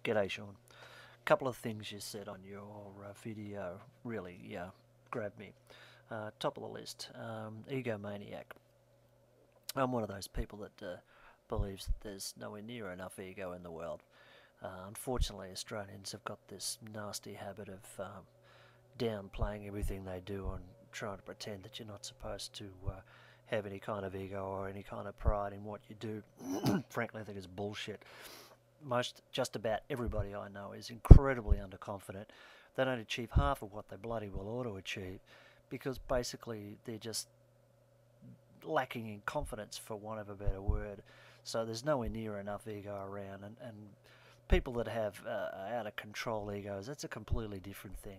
G'day, Sean. Couple of things you said on your video really, grabbed me. Top of the list, egomaniac. I'm one of those people that believes that there's nowhere near enough ego in the world. Unfortunately, Australians have got this nasty habit of downplaying everything they do and trying to pretend that you're not supposed to have any kind of ego or any kind of pride in what you do. Frankly, I think it's bullshit. Just about everybody I know is incredibly underconfident. They don't achieve half of what they bloody well ought to achieve because basically they're just lacking in confidence, for want of a better word. So there's nowhere near enough ego around, and people that have out of control egos, that's a completely different thing.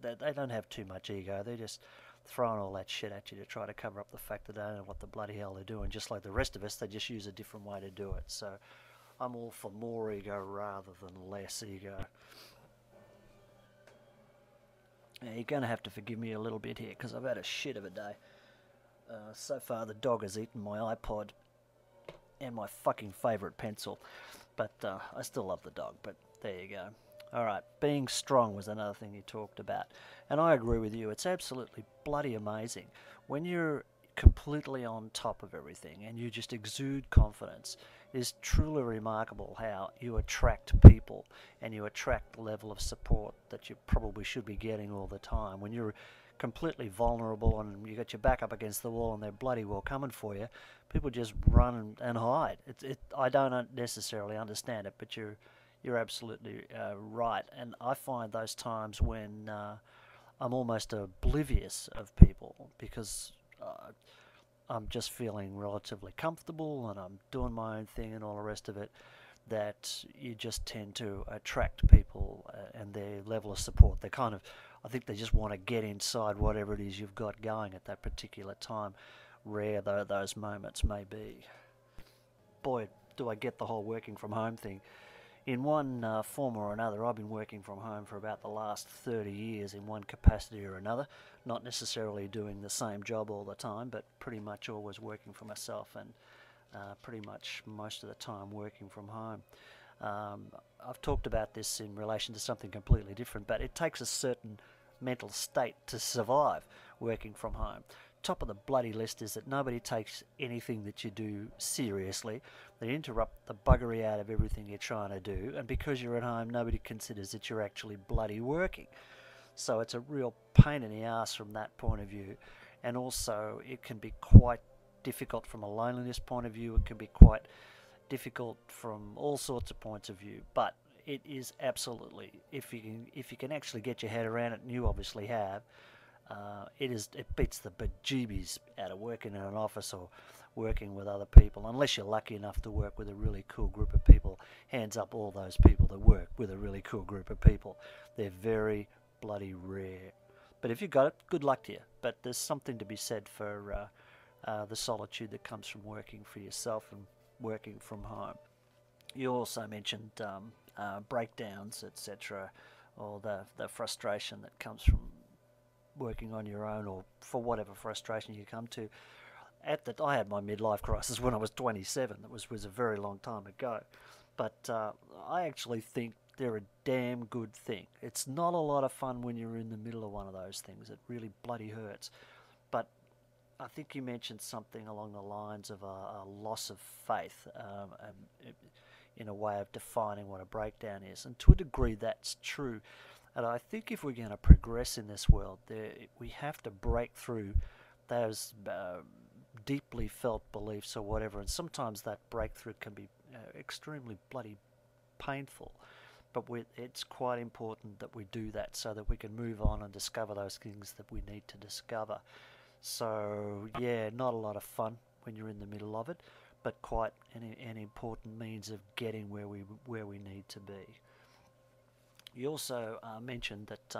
They don't have too much ego. They're just throwing all that shit at you to try to cover up the fact that they don't know what the bloody hell they're doing. Just like the rest of us, they just use a different way to do it. So I'm all for more ego rather than less ego. Now, you're going to have to forgive me a little bit here because I've had a shit of a day. So far, the dog has eaten my iPod and my fucking favourite pencil. But I still love the dog, but there you go. Alright, being strong was another thing you talked about. And I agree with you, it's absolutely bloody amazing. When you're completely on top of everything and you just exude confidence, it is truly remarkable how you attract people and you attract the level of support that you probably should be getting all the time. When you're completely vulnerable and you got your back up against the wall and they're bloody well coming for you, people just run and hide. I don't necessarily understand it, but you're absolutely right. And I find those times when I'm almost oblivious of people because I'm just feeling relatively comfortable and I'm doing my own thing and all the rest of it, that you just tend to attract people and their level of support. I think they just want to get inside whatever it is you've got going at that particular time, rare though those moments may be. Boy, do I get the whole working from home thing. In one form or another, I've been working from home for about the last 30 years in one capacity or another, not necessarily doing the same job all the time, but pretty much always working for myself and pretty much most of the time working from home. I've talked about this in relation to something completely different, but it takes a certain mental state to survive working from home. Top of the bloody list is that nobody takes anything that you do seriously. They interrupt the buggery out of everything you're trying to do, and because you're at home, nobody considers that you're actually bloody working. So it's a real pain in the ass from that point of view, and also it can be quite difficult from a loneliness point of view. It can be quite difficult from all sorts of points of view, but it is absolutely, if you can actually get your head around it, and you obviously have, it beats the bejeebies out of working in an office or working with other people, unless you're lucky enough to work with a really cool group of people. Hands up all those people that work with a really cool group of people. They're very bloody rare. But if you got it, good luck to you. But there's something to be said for the solitude that comes from working for yourself and working from home. You also mentioned breakdowns, etc., or the frustration that comes from working on your own, or for whatever frustration you come to. I had my midlife crisis when I was 27. That was a very long time ago. But I actually think they're a damn good thing. It's not a lot of fun when you're in the middle of one of those things. It really bloody hurts. But I think you mentioned something along the lines of a loss of faith, in a way of defining what a breakdown is. And to a degree, that's true. And I think if we're going to progress in this world, we have to break through those deeply felt beliefs or whatever. And sometimes that breakthrough can be extremely bloody painful. But it's quite important that we do that so that we can move on and discover those things that we need to discover. So, yeah, not a lot of fun when you're in the middle of it, but quite an important means of getting where we need to be. You also mentioned that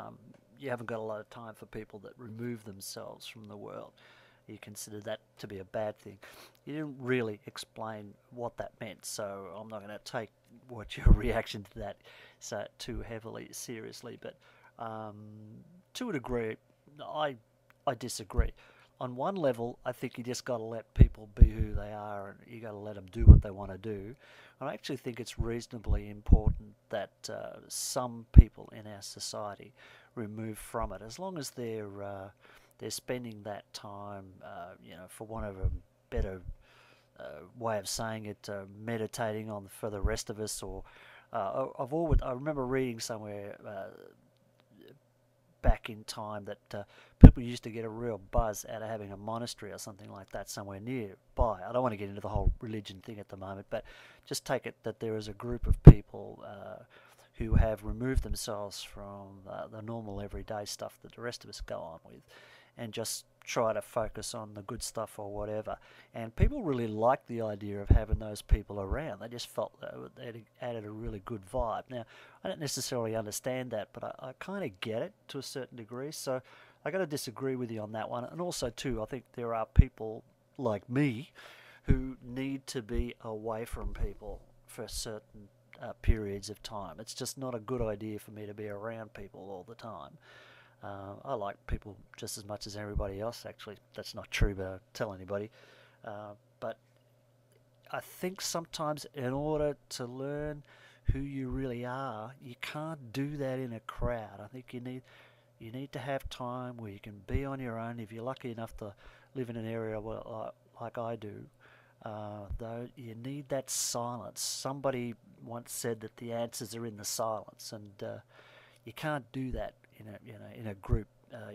you haven't got a lot of time for people that remove themselves from the world. You consider that to be a bad thing. You didn't really explain what that meant, so I'm not going to take what your reaction to that so too heavily seriously. But to a degree, I disagree. on one level, I think you just got to let people be who they are, and you got to let them do what they want to do. And I actually think it's reasonably important that some people in our society remove from it, as long as they're spending that time, for want of a better way of saying it, meditating on for the rest of us. Or I remember reading somewhere back in time that people used to get a real buzz out of having a monastery or something like that somewhere nearby. I don't want to get into the whole religion thing at the moment, but just take it that there is a group of people who have removed themselves from the normal everyday stuff that the rest of us go on with, and just try to focus on the good stuff or whatever. And people really liked the idea of having those people around. They just felt they added a really good vibe. Now, I don't necessarily understand that, but I kind of get it to a certain degree. So I got to disagree with you on that one. And also, too, I think there are people like me who need to be away from people for certain periods of time. It's just not a good idea for me to be around people all the time. I like people just as much as everybody else, actually. That's not true, but I tell anybody. But I think sometimes in order to learn who you really are, you can't do that in a crowd. I think you need to have time where you can be on your own. If you're lucky enough to live in an area like I do, though, you need that silence. Somebody once said that the answers are in the silence, and you can't do that in a group.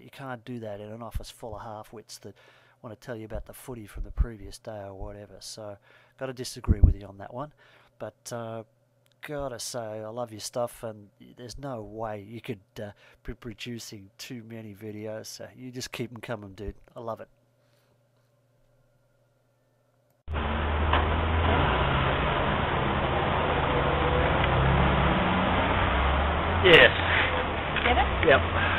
You can't do that in an office full of half-wits that want to tell you about the footy from the previous day or whatever. So, got to disagree with you on that one. But gotta say, I love your stuff, and there's no way you could be producing too many videos. So you just keep them coming, dude. I love it. Yes. Get it? Yep.